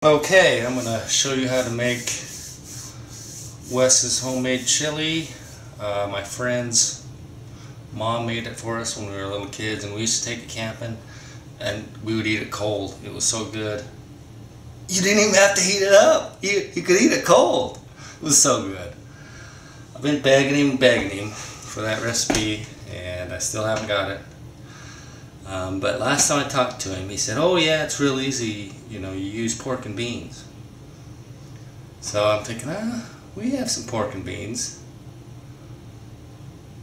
Okay, I'm going to show you how to make Wes's homemade chili. My friend's mom made it for us when we were little kids, and we used to take it camping and we would eat it cold. It was so good. You didn't even have to heat it up. You could eat it cold. It was so good. I've been begging him for that recipe, and I still haven't got it. But last time I talked to him, he said, oh yeah, it's real easy, you use pork and beans. So I'm thinking, we have some pork and beans.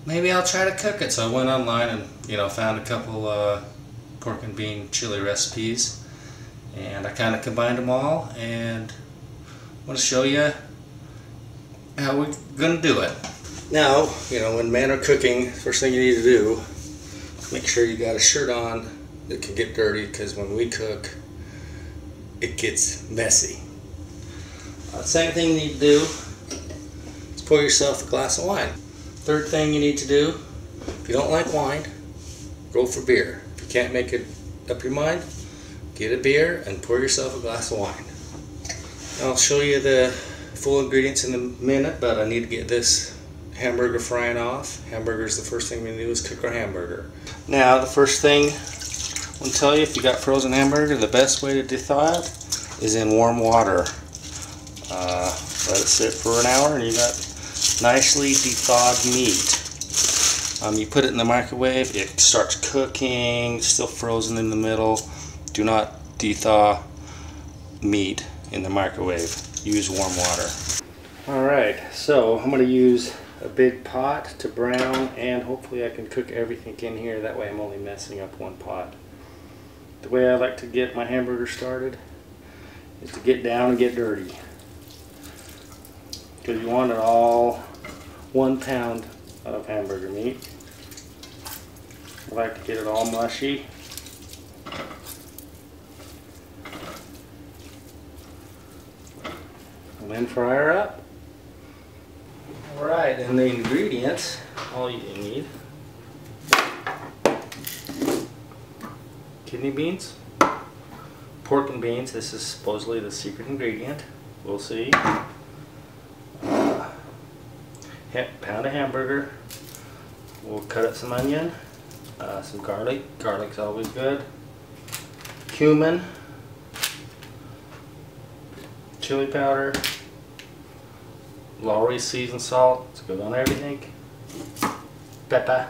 Maybe I'll try to cook it. So I went online and, found a couple pork and bean chili recipes. And I kind of combined them all, and I want to show you how we're going to do it. Now, when men are cooking, first thing you need to do, make sure you got a shirt on that can get dirty, because when we cook, it gets messy. Second thing you need to do is pour yourself a glass of wine. Third thing you need to do, if you don't like wine, go for beer. If you can't make it up your mind, get a beer and pour yourself a glass of wine. I'll show you the full ingredients in a minute, but I need to get this hamburger frying off. Hamburger is the first thing we do, is cook our hamburger. Now, the first thing I want to tell you, if you got frozen hamburger, the best way to thaw it is in warm water. Let it sit for an hour and you got nicely thawed meat. You put it in the microwave, it starts cooking, still frozen in the middle. Do not thaw meat in the microwave. Use warm water. Alright, so I'm going to use a big pot to brown, and hopefully I can cook everything in here. That way I'm only messing up one pot. The way I like to get my hamburger started is to get down and get dirty, because you want it all 1 pound of hamburger meat. I like to get it all mushy. And then fry her up. Alright, and the ingredients, all you need: kidney beans, pork and beans. This is supposedly the secret ingredient. We'll see. Pound of hamburger. We'll cut up some onion, some garlic. Garlic's always good. Cumin, chili powder, Lowry seasoned salt. It's good on everything. Pepper.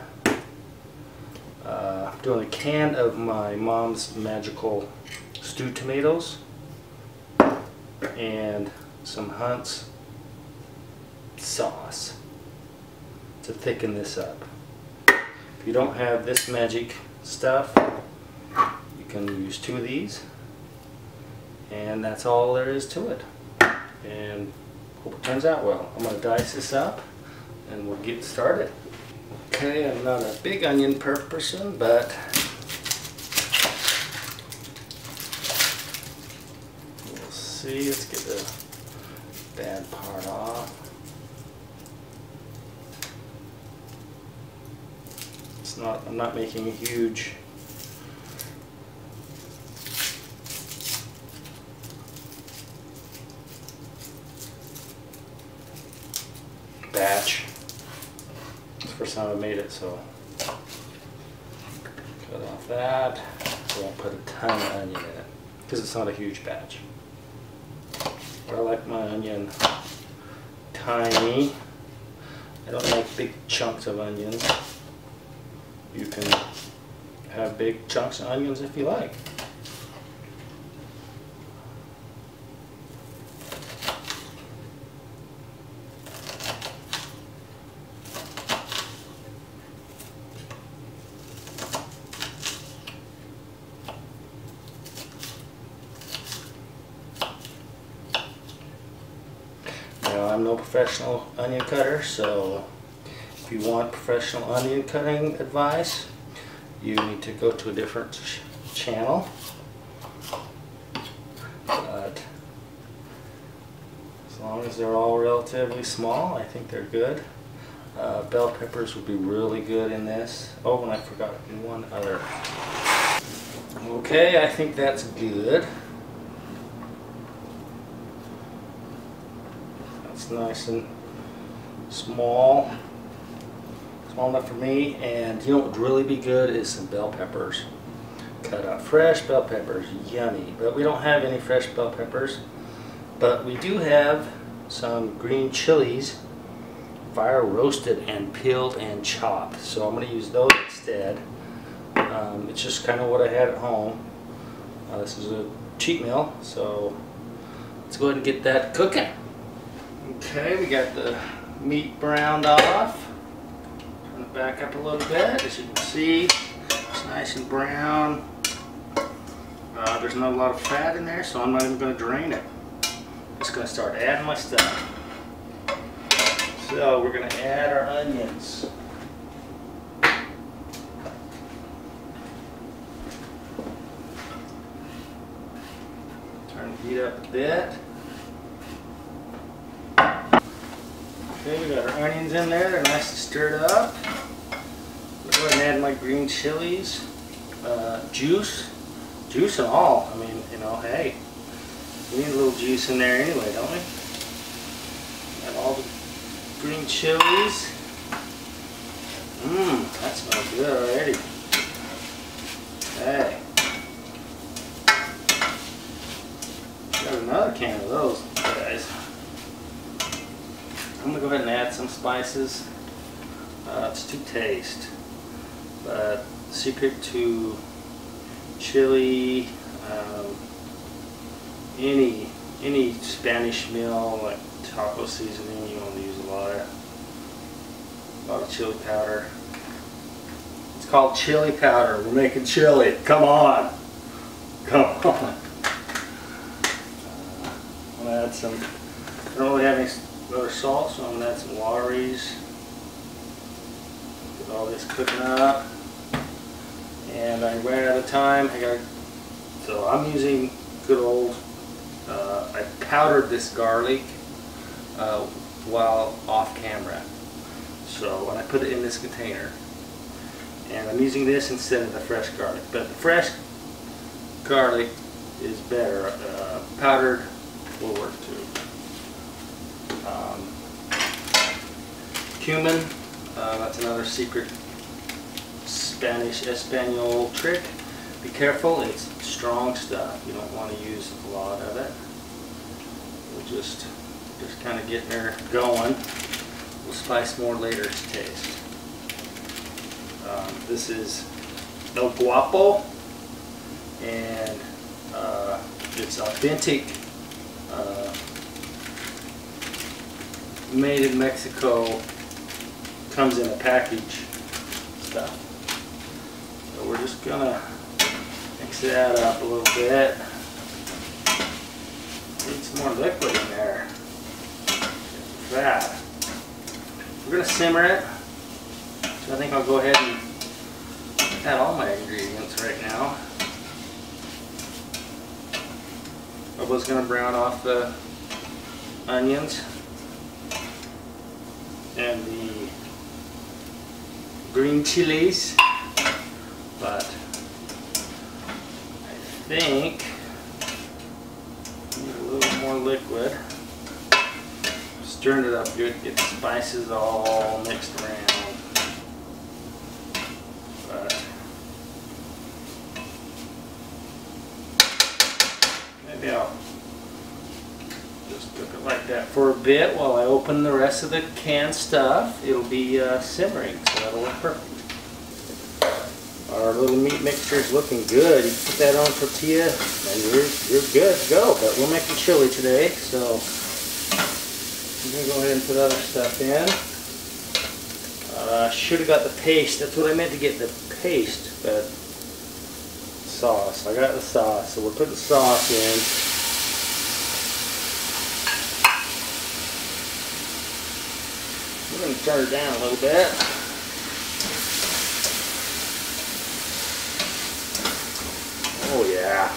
I'm doing a can of my mom's magical stewed tomatoes and some Hunt's sauce to thicken this up. If you don't have this magic stuff, you can use 2 of these, and that's all there is to it. And hope it turns out well. I'm going to dice this up and we'll get started. Okay, I'm not a big onion person, but we'll see. Let's get the bad part off. I'm not making a huge batch. It's the first time I made it, so cut off that. I won't put a ton of onion in it because it's not a huge batch. But I like my onion tiny. I don't like big chunks of onions. You can have big chunks of onions if you like. Now, I'm no professional onion cutter, so if you want professional onion cutting advice, you need to go to a different channel. But as long as they're all relatively small, I think they're good. Bell peppers would be really good in this. Oh, and I forgot one other. Okay, I think that's good. It's nice and small enough for me. And you know what would really be good is some bell peppers. Cut up fresh bell peppers, yummy. But we don't have any fresh bell peppers. But we do have some green chilies, fire roasted and peeled and chopped. So I'm going to use those instead. It's just kind of what I had at home. This is a cheat meal, so let's go ahead and get that cooking. Okay, we got the meat browned off. Turn it back up a little bit. As you can see, it's nice and brown. There's not a lot of fat in there, so I'm not even going to drain it. Just going to start adding my stuff. So we're going to add our onions. Turn the heat up a bit. Okay, we got our onions in there. They're nice and stirred up. We'll go ahead and add my green chilies. Juice and all. I mean, you know, hey, we need a little juice in there anyway, don't we? Add all the green chilies. That smells good already. Hey. Got another can of those, guys. I'm going to go ahead and add some spices. It's to taste. But the secret to chili, any Spanish meal like taco seasoning, you want to use a lot of chili powder. It's called chili powder. We're making chili. Come on. Come on. I'm going to add some, I don't really have any other salt, so I'm going to add some Lawry's. Get all this cooking up. And I ran out of time. So I'm using good old, I powdered this garlic while off camera. So when I put it in this container, and I'm using this instead of the fresh garlic. But the fresh garlic is better. Powdered will work too. Cumin, that's another secret Spanish Espanol trick. Be careful, it's strong stuff. You don't want to use a lot of it. We'll just kind of getting her going. We'll spice more later to taste. This is El Guapo, and it's authentic, made in Mexico, comes in a package stuff. So we're just gonna mix that up a little bit. Need some more liquid in there. That. We're gonna simmer it. So I think I'll go ahead and add all my ingredients right now. I was gonna brown off the onions and the green chilies, but I think I need a little more liquid. Stirring it up good, get the spices all mixed around. But maybe I'll just cook it like that for a bit while I open the rest of the canned stuff. It'll be simmering, so that'll work perfect. Our little meat mixture is looking good. You can put that on tortilla and you're good to go. But we're making chili today, so I'm going to go ahead and put other stuff in. Should have got the paste. That's what I meant to get, the paste, but sauce. I got the sauce, so we'll put the sauce in. We're going to turn it down a little bit. Oh yeah.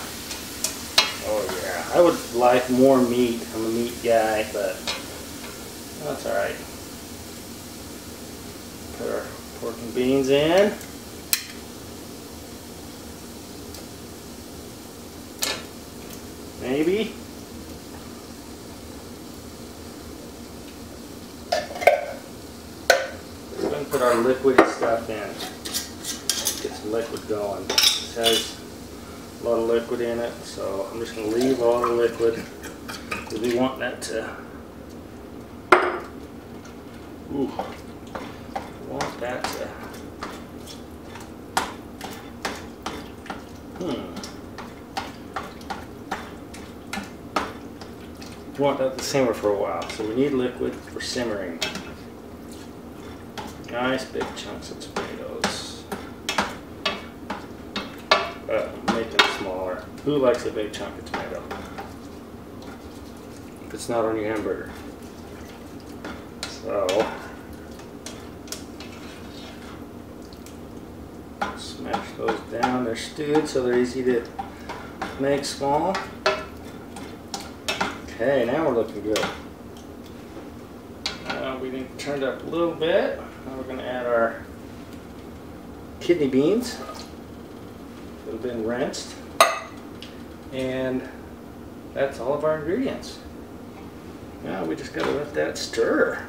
Oh yeah. I would like more meat. I'm a meat guy, but that's alright. Put our pork and beans in. Maybe. and put our liquidy stuff in. Get some liquid going. This has a lot of liquid in it, so I'm just going to leave all the liquid because we want that to. Ooh, we want that to. We want that to simmer for a while, so we need liquid for simmering. Nice big chunks of tomatoes. Make them smaller. Who likes a big chunk of tomato? If it's not on your hamburger. So, smash those down. They're stewed, so they're easy to make small. Okay, now we're looking good. We need to turn it up a little bit. Now we're going to add our kidney beans that have been rinsed. And that's all of our ingredients. Now we just got to let that stir.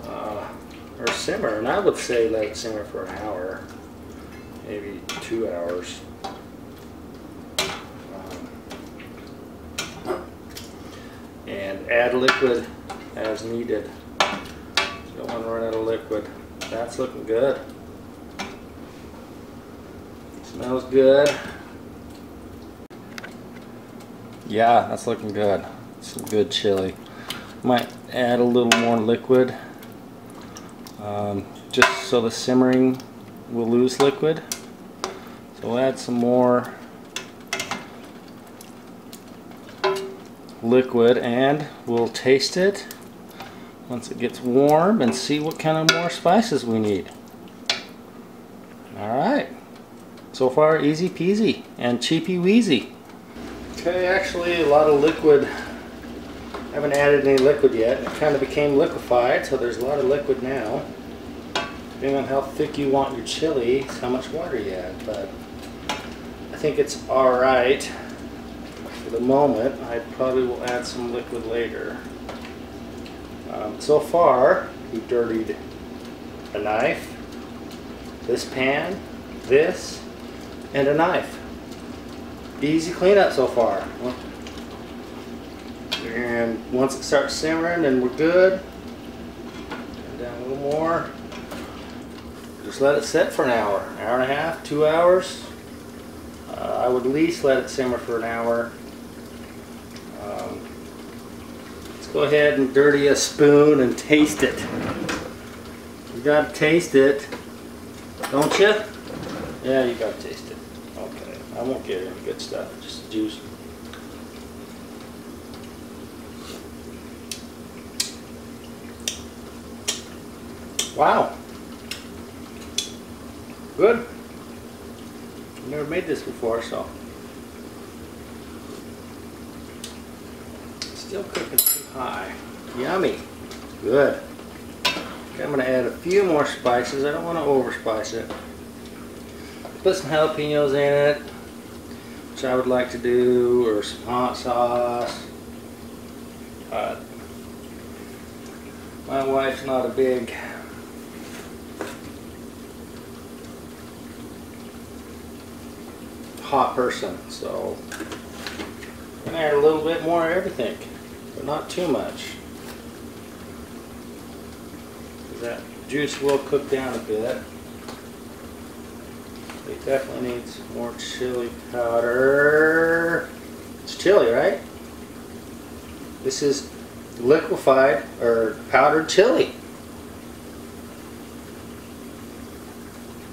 Or simmer. And I would say let it simmer for an hour. Maybe 2 hours. And add liquid as needed. Don't want to run out of liquid. That's looking good. Smells good. Yeah, that's looking good. Some good chili. Might add a little more liquid, just so the simmering will lose liquid. So we'll add some more liquid and we'll taste it once it gets warm and see what kind of more spices we need. Alright, so far easy peasy and cheapy weezy. Okay, actually a lot of liquid. I haven't added any liquid yet. It kind of became liquefied, so there's a lot of liquid now. Depending on how thick you want your chili, it's how much water you add, but I think it's alright. For the moment, I probably will add some liquid later. So far, we've dirtied a knife, this pan, this, and a knife. Easy cleanup so far. And once it starts simmering, then we're good. And down a little more. Just let it sit for an hour and a half, 2 hours. I would at least let it simmer for an hour. Let's go ahead and dirty a spoon and taste it. You gotta taste it, don't you? Yeah, you gotta taste it. Okay, I won't get any good stuff, just juice. Wow. Good. I've never made this before, so. Still cooking too high. Yummy. Good. Okay, I'm going to add a few more spices. I don't want to overspice it. Put some jalapenos in it, which I would like to do, or some hot sauce. My wife's not a big hot person, so I'm going to add a little bit more of everything, but not too much. That juice will cook down a bit. It definitely needs more chili powder. It's chili, right? This is liquefied or powdered chili.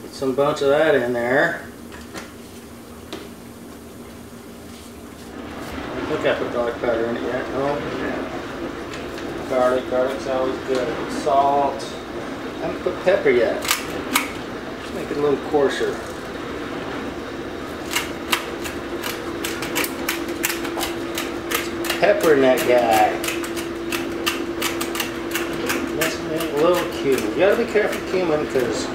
Put some bunch of that in there. I think I put garlic powder in it yet. No? Yeah. Garlic's always good. Salt. I haven't put pepper yet. Let's make it a little coarser. Pepper in that guy. Let's make a little cumin. You gotta be careful with cumin because it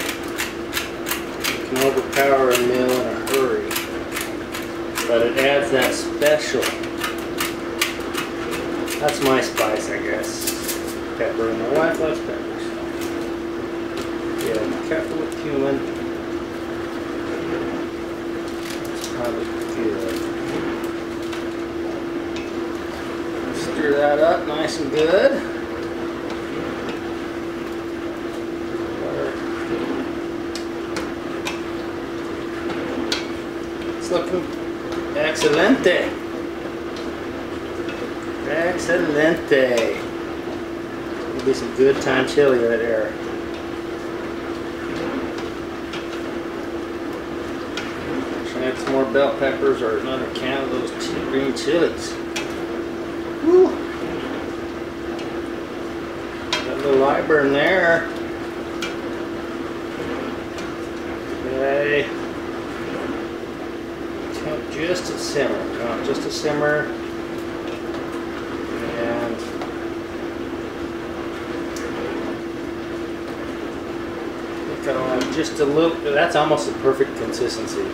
can overpower a meal in a hurry. But it adds that special. That's my spice, I guess. Pepper, and my wife loves pepper. So. Yeah, careful with cumin. It's probably good. Stir that up nice and good. It's looking excelente. Excelente. It'll be some good time chili right there. Add some more bell peppers or another can of those green chilies. Woo! Got a little light burn there. Okay. Just a simmer. Just a simmer. And I think I'll add just a little. That's almost a perfect consistency.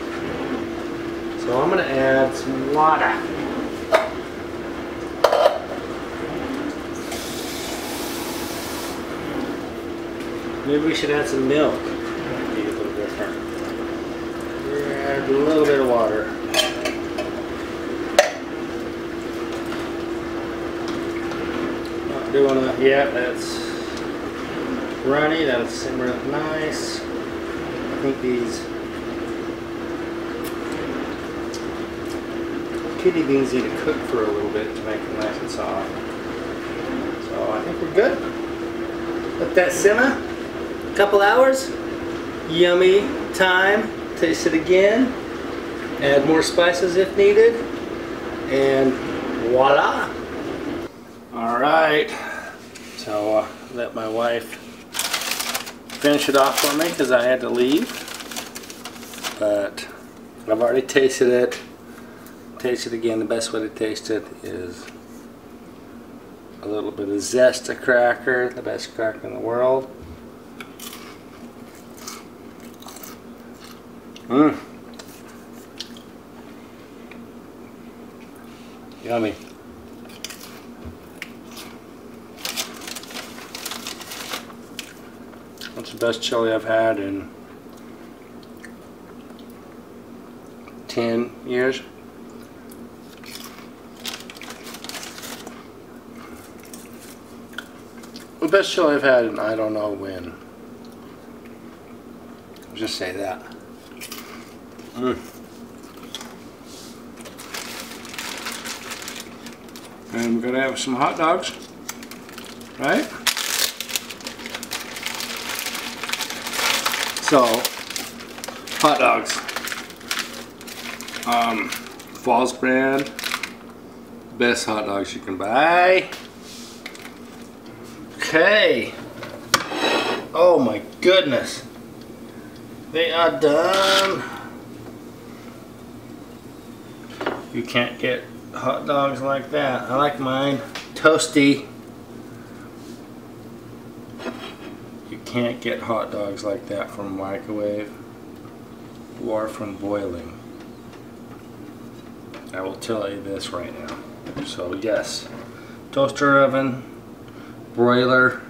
So I'm going to add some water. Maybe we should add some milk. That'd be a little different. We're going to add a little bit of water. Not doing a, yeah, that's runny. That'll simmer up nice. I think these kidney beans need to cook for a little bit to make them nice and soft. So I think we're good. Let that simmer a couple hours. Yummy time. Taste it again. Add more spices if needed. And voila. Alright. So let my wife finish it off for me because I had to leave. But I've already tasted it. Taste it again. The best way to taste it is a little bit of Zesta cracker, the best cracker in the world. Mmm. Yummy. That's the best chili I've had in 10 years. The best chili I've had in I don't know when. I'll just say that. And we're gonna have some hot dogs, right? So, hot dogs. Falls brand, best hot dogs you can buy. Okay. Oh my goodness. They are done. You can't get hot dogs like that. I like mine toasty. You can't get hot dogs like that from a microwave or from boiling. I will tell you this right now. So yes, toaster oven, broiler,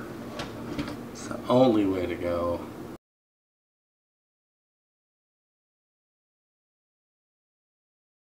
it's the only way to go.